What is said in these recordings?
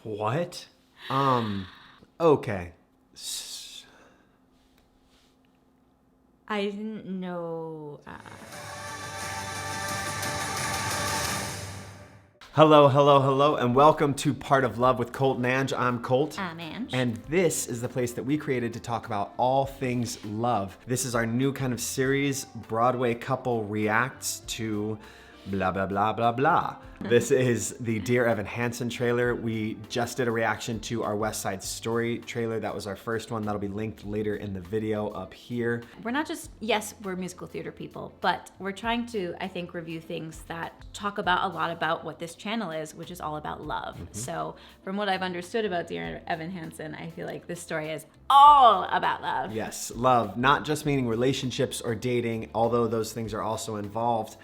What? Okay. I didn't know. Hello, and welcome to Part of Love with Colt and Ang. I'm Colt. I'm Ang. And this is the place that we created to talk about all things love. This is our new kind of series, Broadway Couple Reacts to blah, blah, blah, blah, blah. This is the Dear Evan Hansen trailer. We just did a reaction to our West Side Story trailer. That was our first one. That'll be linked later in the video up here. We're not just, yes, we're musical theater people, but we're trying to, I think, review things that talk about a lot about what this channel is, which is all about love. So from what I've understood about Dear Evan Hansen, I feel like this story is all about love. Yes, love, not just meaning relationships or dating, although those things are also involved.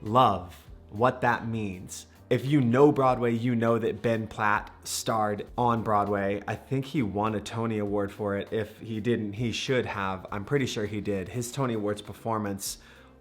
Love, what that means. If you know Broadway, you know that Ben Platt starred on Broadway. I think he won a Tony Award for it. If he didn't, he should have. I'm pretty sure he did. His Tony Awards performance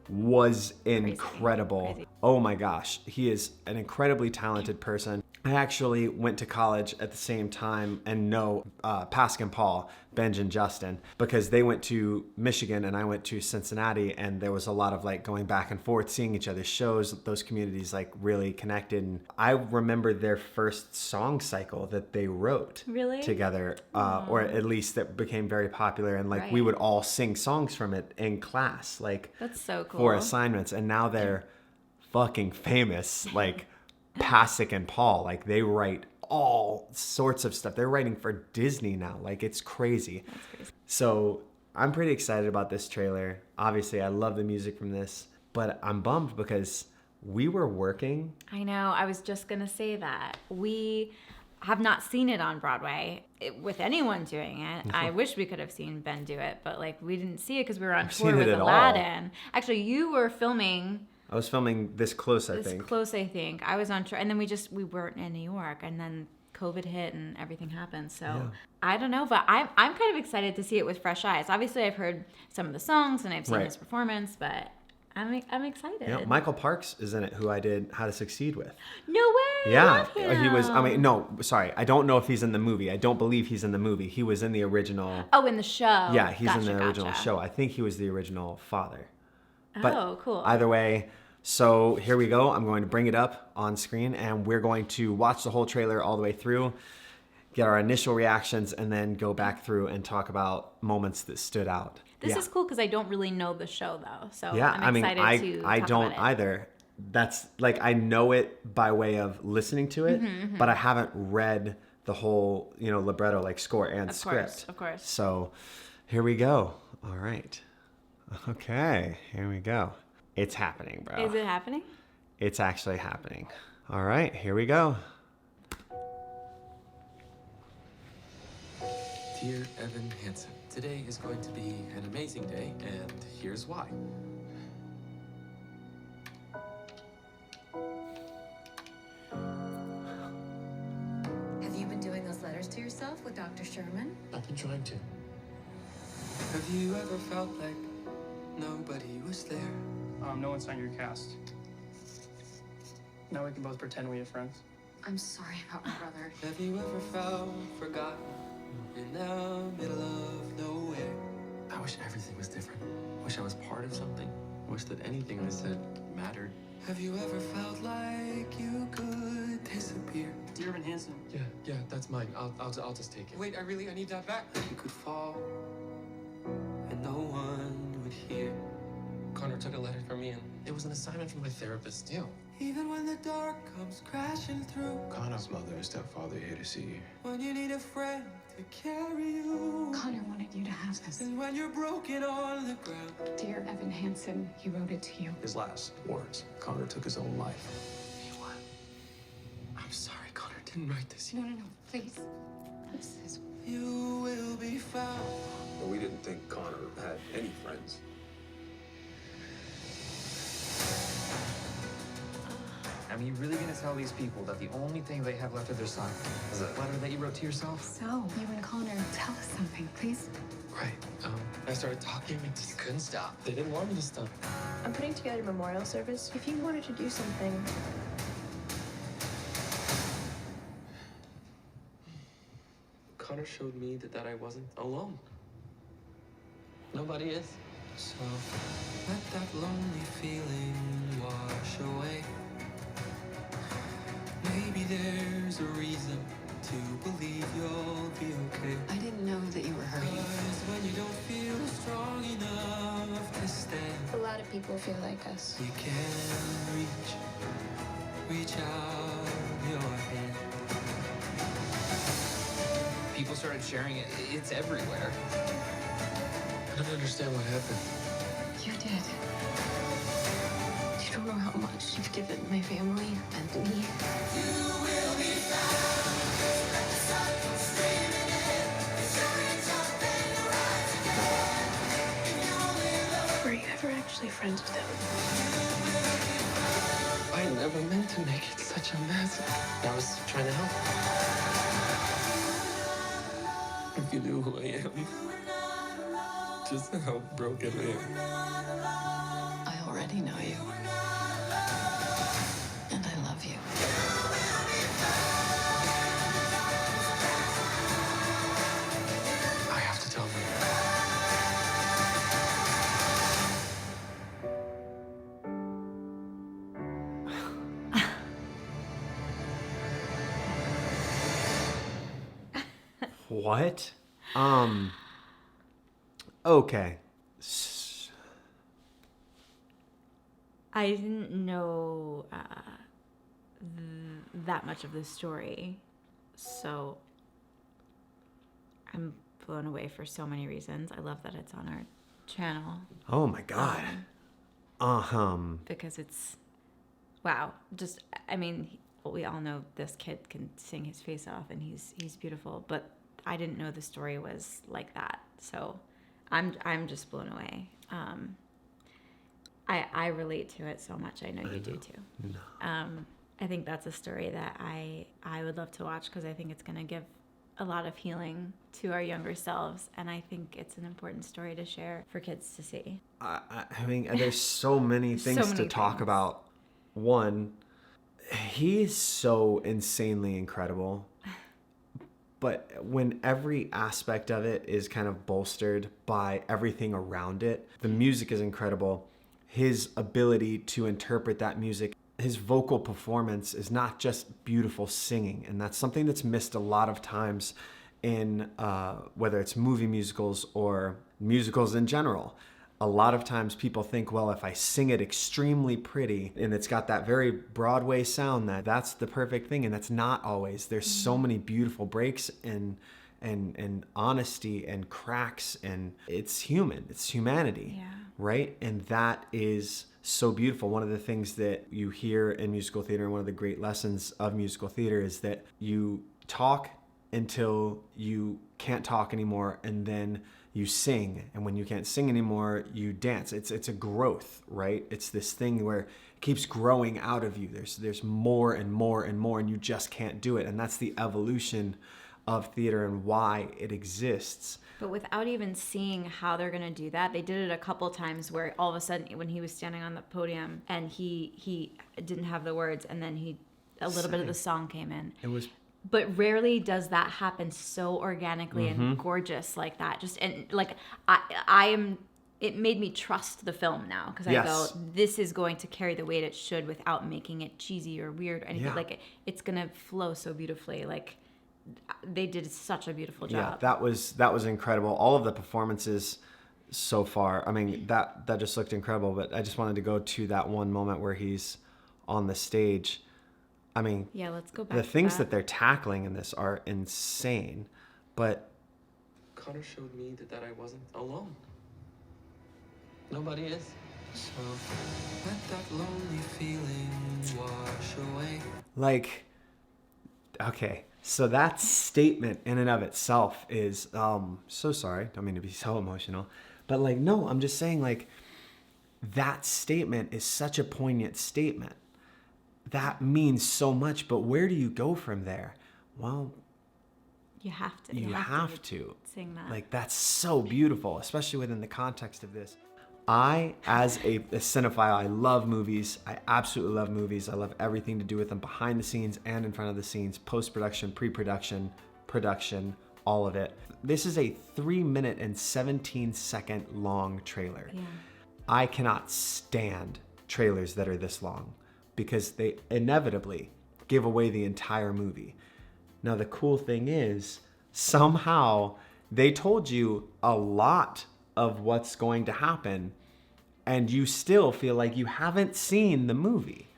was incredible. Crazy. Oh my gosh, he is an incredibly talented person. I actually went to college at the same time and know Pascal and Paul, Benj and Justin, because they went to Michigan and I went to Cincinnati, and there was a lot of like going back and forth, seeing each other's shows. Those communities like really connected. And I remember their first song cycle that they wrote together, or at least that became very popular. And like we would all sing songs from it in class, like that's so cool, for assignments. And now they're fucking famous, like Pasek and Paul, like they write all sorts of stuff. They're writing for Disney now. Like it's crazy. That's crazy. So I'm pretty excited about this trailer. Obviously, I love the music from this, but I'm bummed because we were working. I know. I was just going to say that. We have not seen it on Broadway with anyone doing it. I wish we could have seen Ben do it, but like we didn't see it because we were on tour with Aladdin. Actually, you were filming. I was filming this close, I think. This close, I think. I was on tour, and then we weren't in New York, and then COVID hit and everything happened. So I don't know, but I'm kind of excited to see it with fresh eyes. Obviously, I've heard some of the songs and I've seen his performance, but I'm excited. Yeah, Michael Parks is in it, who I did How to Succeed with. No way. Yeah, I love him. he was. I mean, no, sorry, I don't know if he's in the movie. I don't believe he's in the movie. He was in the original. Oh, in the show. Yeah, he's in the original show. I think he was the original father. But cool. Either way. So here we go. I'm going to bring it up on screen and we're going to watch the whole trailer all the way through, get our initial reactions, and then go back through and talk about moments that stood out. This is cool because I don't really know the show though. So yeah, I'm excited to I talk don't about it. either. That's like, I know it by way of listening to it, but I haven't read the whole, libretto, like score and script. Of course. So here we go. All right. Okay, here we go. It's happening, bro. Is it happening? It's actually happening. All right, here we go. Dear Evan Hansen, today is going to be an amazing day, and here's why. Have you been doing those letters to yourself with Dr. Sherman? I've been trying to. Have you ever felt like nobody was there? No one signed your cast. Now we can both pretend we have friends. I'm sorry about my brother. Have you ever felt forgotten in the middle of nowhere? I wish everything was different. Wish I was part of something. Wish that anything I said mattered. Have you ever felt like you could disappear? Dear Evan Hansen. Yeah, that's mine. I'll just take it. Wait, I need that back. You could fall, and no one would hear. Connor took a letter from me, and it was an assignment from my therapist. Ew. Even when the dark comes crashing through. Connor's mother and stepfather here to see you. When you need a friend to carry you. Connor wanted you to have this. And when you're broken on the ground. Dear Evan Hansen, he wrote it to you. His last words, Connor took his own life. What? I'm sorry, Connor didn't write this. No, please. This is... You will be found. Well, we didn't think Connor had any friends. I mean, you really gonna tell these people that the only thing they have left of their son is a letter that you wrote to yourself? So, you and Connor, tell us something, please. Right. I started talking and just couldn't stop. They didn't want me to stop. I'm putting together a memorial service. If you wanted to do something, Connor showed me that I wasn't alone. Nobody is. So let that lonely feeling wash away. Maybe there's a reason to believe you'll be okay. I didn't know that you were hurting. 'Cause when you don't feel strong enough to stand, A lot of people feel like us. you can reach out your hand. People started sharing it. It's everywhere. I don't understand what happened. You did. You don't know how much you've given my family and me. Were you ever actually friends with him? I never meant to make it such a mess. I was trying to help. If you knew who I am, just how broken I am. I already know you. And I love you. I have to tell them. What? Okay. I didn't know that much of the story, so I'm blown away for so many reasons. I love that it's on our channel Oh my God. because it's, wow. Just, I mean, we all know this kid can sing his face off and he's beautiful, but I didn't know the story was like that. So I'm just blown away. I relate to it so much. I know you do too. I think that's a story that I would love to watch because I think it's going to give a lot of healing to our younger selves, and I think it's an important story to share for kids to see. I mean, there's so many things to talk about. One, he's so insanely incredible. But when every aspect of it is kind of bolstered by everything around it, the music is incredible. His ability to interpret that music, his vocal performance is not just beautiful singing. And that's something that's missed a lot of times in whether it's movie musicals or musicals in general. A lot of times people think, well, if I sing it extremely pretty and it's got that very Broadway sound, that's the perfect thing. And that's not always. There's so many beautiful breaks and honesty and cracks, and it's human. It's humanity, right? And that is so beautiful. One of the things that you hear in musical theater, and one of the great lessons of musical theater, is that you talk until you can't talk anymore, and then you sing, and when you can't sing anymore, you dance. It's a growth, right? It's this thing where it keeps growing out of you. There's more and more and more, and you just can't do it. And that's the evolution of theater and why it exists. But without even seeing how they're gonna do that, they did it a couple times where all of a sudden, when he was standing on the podium and he didn't have the words, and then a little bit of the song came in. It was. But rarely does that happen so organically and gorgeous like that. It made me trust the film now, because I go, this is going to carry the weight it should without making it cheesy or weird or anything. Like it's gonna flow so beautifully. Like they did such a beautiful job. Yeah, that was incredible. All of the performances so far. I mean, that just looked incredible. But I just wanted to go to that one moment where he's on the stage. I mean, yeah, let's go back. The things that they're tackling in this are insane, but Connor showed me that I wasn't alone. Nobody is. So let that lonely feeling wash away. like, okay, so that statement in and of itself is, so sorry, don't mean to be so emotional, but like, no, I'm just saying, like, that statement is such a poignant statement. That means so much, but where do you go from there? Well, you have to. You have to sing that. Like, that's so beautiful, especially within the context of this. I, as a cinephile, I love movies. I absolutely love movies. I love everything to do with them behind the scenes and in front of the scenes, post-production, pre-production, production, all of it. This is a 3-minute and 17-second long trailer. Yeah. I cannot stand trailers that are this long because they inevitably give away the entire movie. Now, the cool thing is, somehow they told you a lot of what's going to happen, and you still feel like you haven't seen the movie.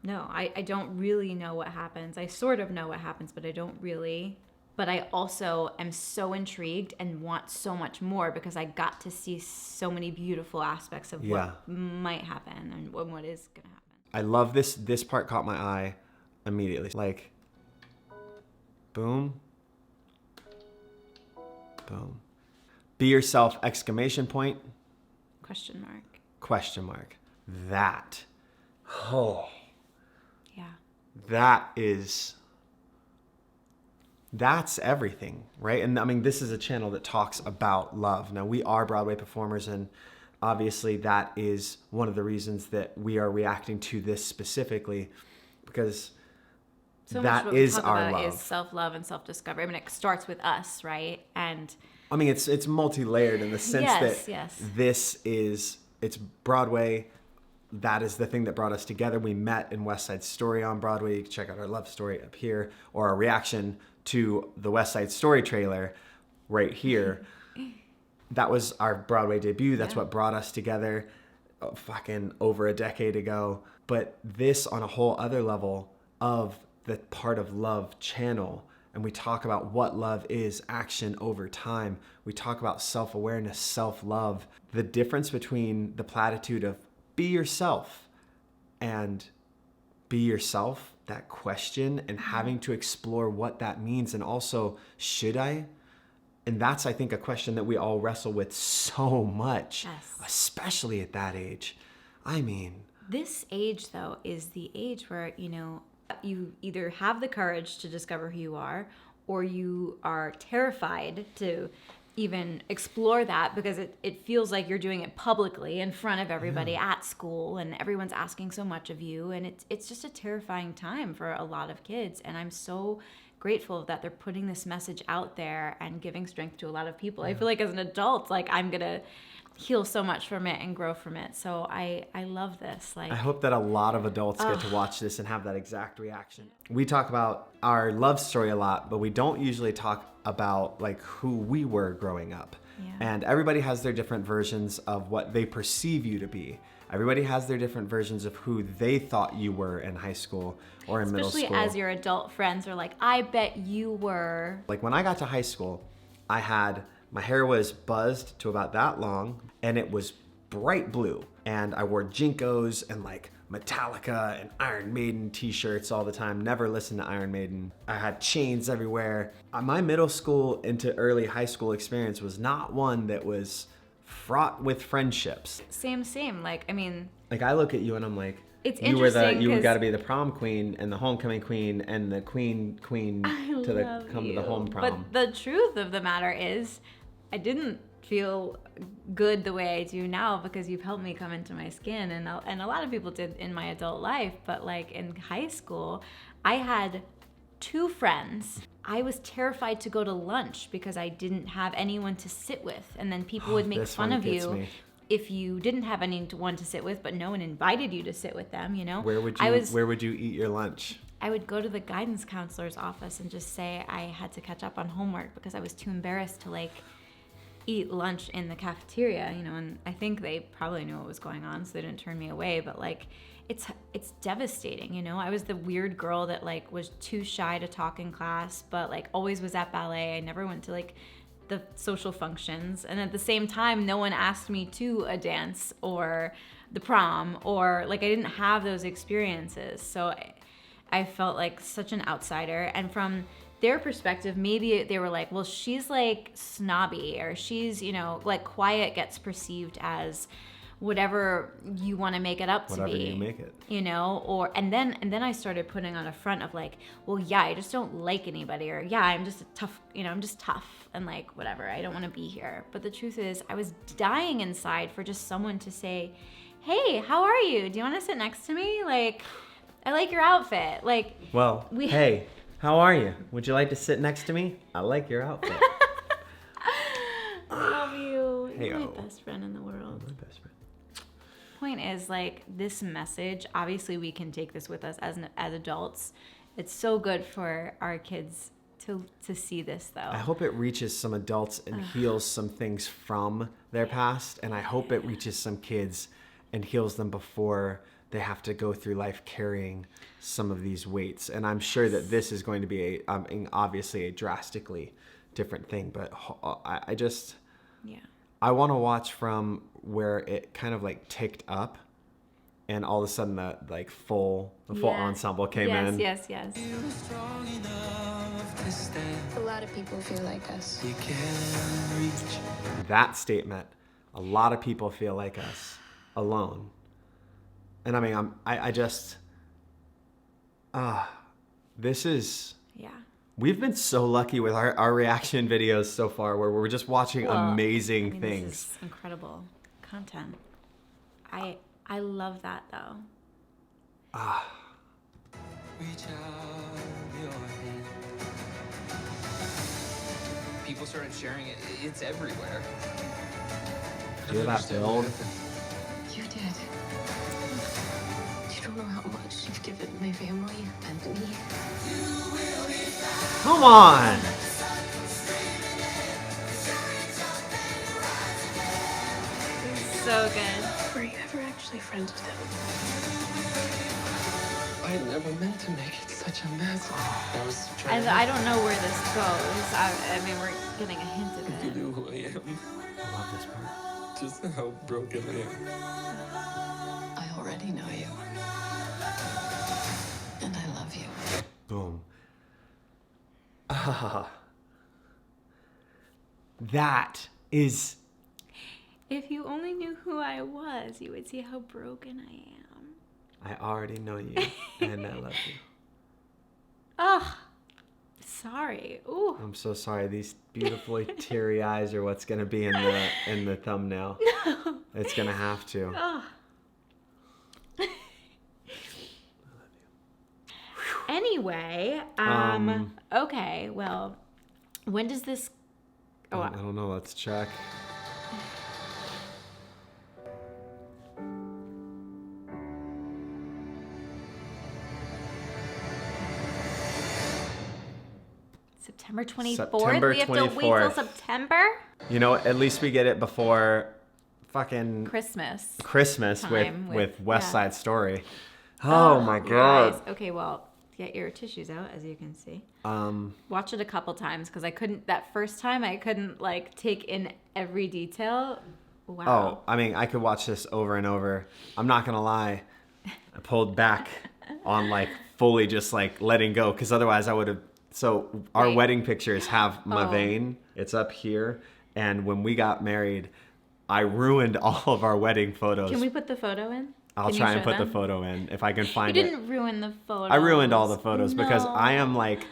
No, I don't really know what happens. I sort of know what happens, but I don't really. But I also am so intrigued and want so much more because I got to see so many beautiful aspects of what might happen and what is going to happen. I love this. This part caught my eye immediately. Like, boom, boom. Be yourself, exclamation point. Question mark. Question mark. That. Oh. Yeah. That's everything, right? And I mean, this is a channel that talks about love. Now, we are Broadway performers, and obviously that is one of the reasons that we are reacting to this specifically, because so that much is what we talk our about love. is self-love and self-discovery. I mean, it starts with us, right? And I mean, it's multi-layered in the sense that it's Broadway. That is the thing that brought us together. We met in West Side Story on Broadway. You can check out our love story up here, or our reaction to the West Side Story trailer right here. That was our Broadway debut. That's what brought us together fucking over a decade ago. But this on a whole other level of the Part of Love channel, and we talk about what love is, action over time. We talk about self-awareness, self-love, the difference between the platitude of be yourself and be yourself, that question, and having to explore what that means, and also, should I? And that's, I think, a question that we all wrestle with so much, especially at that age. I mean, this age, though, is the age where, you know, you either have the courage to discover who you are, or you are terrified to even explore that because it feels like you're doing it publicly in front of everybody at school, and everyone's asking so much of you, and it's just a terrifying time for a lot of kids. And I'm so grateful that they're putting this message out there and giving strength to a lot of people. I feel like as an adult, like, I'm gonna heal so much from it and grow from it. So I love this. Like, I hope that a lot of adults get to watch this and have that exact reaction. We talk about our love story a lot, but we don't usually talk about like who we were growing up. And everybody has their different versions of what they perceive you to be. Everybody has their different versions of who they thought you were in high school or in middle school. Especially as your adult friends are like, I bet you were. Like when I got to high school, my hair was buzzed to about that long, and it was bright blue. And I wore Jinkos and like Metallica and Iron Maiden t-shirts all the time. Never listened to Iron Maiden. I had chains everywhere. My middle school into early high school experience was not one that was fraught with friendships. Same. Like, I mean, like I look at you and I'm like, it's you were interesting. got to be the prom queen and the homecoming queen and the queen to the home prom. But the truth of the matter is, I didn't feel good the way I do now because you've helped me come into my skin, and a lot of people did in my adult life. But like in high school, I had 2 friends. I was terrified to go to lunch because I didn't have anyone to sit with, and then people would make fun of you if you didn't have anyone to sit with, but no one invited you to sit with them, you know? Where would you eat your lunch? I would go to the guidance counselor's office and just say I had to catch up on homework because I was too embarrassed to like eat lunch in the cafeteria, you know, and I think they probably knew what was going on, so they didn't turn me away. But like, it's devastating, you know. I was the weird girl that like was too shy to talk in class, but like always was at ballet. I never went to like the social functions, and at the same time, no one asked me to a dance or the prom, or like I didn't have those experiences, so I felt like such an outsider. And from their perspective, maybe they were like, well, she's like snobby, or she's, you know, like quiet gets perceived as whatever you want to make it up to be. Whatever you make it. You know, or and then I started putting on a front of like, well, yeah, I just don't like anybody, or yeah, I'm just tough, you know, I'm just tough and like whatever, I don't want to be here. But the truth is, I was dying inside for just someone to say, hey, how are you? Do you want to sit next to me? Like, I like your outfit. Like, well, hey, How are you? Would you like to sit next to me? I like your outfit. I love you. You're my Hey-o. best friend in the world. My best friend. Point is, like, this message, obviously we can take this with us as adults. It's so good for our kids to see this, though. I hope it reaches some adults and heals some things from their past, and I hope it reaches some kids and heals them before they have to go through life carrying some of these weights. And I'm sure that this is going to be obviously a drastically different thing, but I just, Yeah. I want to watch from where it kind of like ticked up and all of a sudden the full ensemble came in. Yes. A lot of people feel like us. You can reach. That statement, a lot of people feel like us alone. And I mean, this is, Yeah. we've been so lucky with our reaction videos so far where we're just watching amazing things. This is incredible content. I love that, though. Reach out your hand. People started sharing it. It's everywhere. Do you hear that build? You did. You don't know how much you've given my family and me. Come on! So good. Were you ever actually friends with him? I never meant to make it such a mess. I was trying And I don't know where this goes. I mean, we're getting a hint of to it. do who I am. I love this part. Just how broken I am. I already know you. And I love you. Boom. That is, If you only knew who I was, you would see how broken I am. I already know you and I love you. Oh, sorry. Ooh. I'm so sorry. These beautifully teary eyes are what's gonna be in the thumbnail. No. It's gonna have to. Oh. Anyway, okay, well, when does this... Oh, I don't know. Let's check. September 24th? September We have to wait till 24th. September? You know, at least we get it before fucking Christmas. with with West yeah. Side Story. Oh my you god. guys. Okay, well, get your tissues out, as you can see. Um, Watch it a couple times, because that first time I couldn't, like, take in every detail. Wow. oh, I mean, I could watch this over and over. I'm not gonna lie. I pulled back on like fully just like letting go, because otherwise I would have. So our Right. wedding pictures have my Oh. vein. It's up here, and when we got married, I ruined all of our wedding photos. Can we put the photo in? I'll Can you try and show put the them? photo in if I can You find it. didn't ruin the photos. I ruined all the photos because I am No. like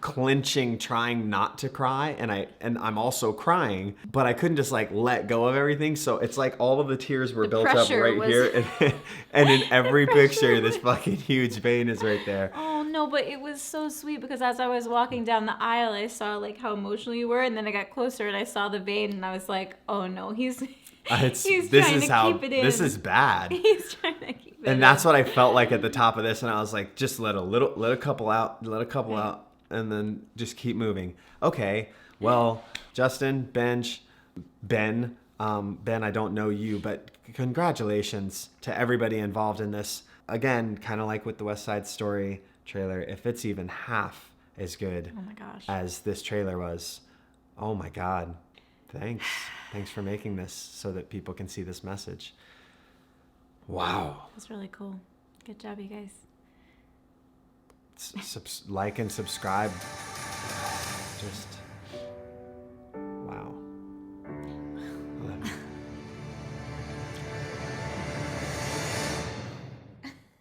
clenching, trying not to cry, and I'm also crying, but I couldn't just like let go of everything. So it's like all of the tears were built up pressure right was- here, and in every picture, this fucking huge vein is right there. Oh no, but it was so sweet, because as I was walking down the aisle, I saw like how emotional you were, and then I got closer and I saw the vein, and I was like, oh no, he's This trying is to how keep it in. this is bad. He's trying to keep it in. And that's what I felt like at the top of this, and I was like, just let a couple out, and then just keep moving. Okay, well, Justin, Ben, I don't know you, but congratulations to everybody involved in this. Again, kind of like with the West Side Story trailer, if it's even half as good Oh my gosh. as this trailer was, oh my God, thanks for making this so that people can see this message. Wow. That's really cool. Good job, you guys. Like and subscribe. Just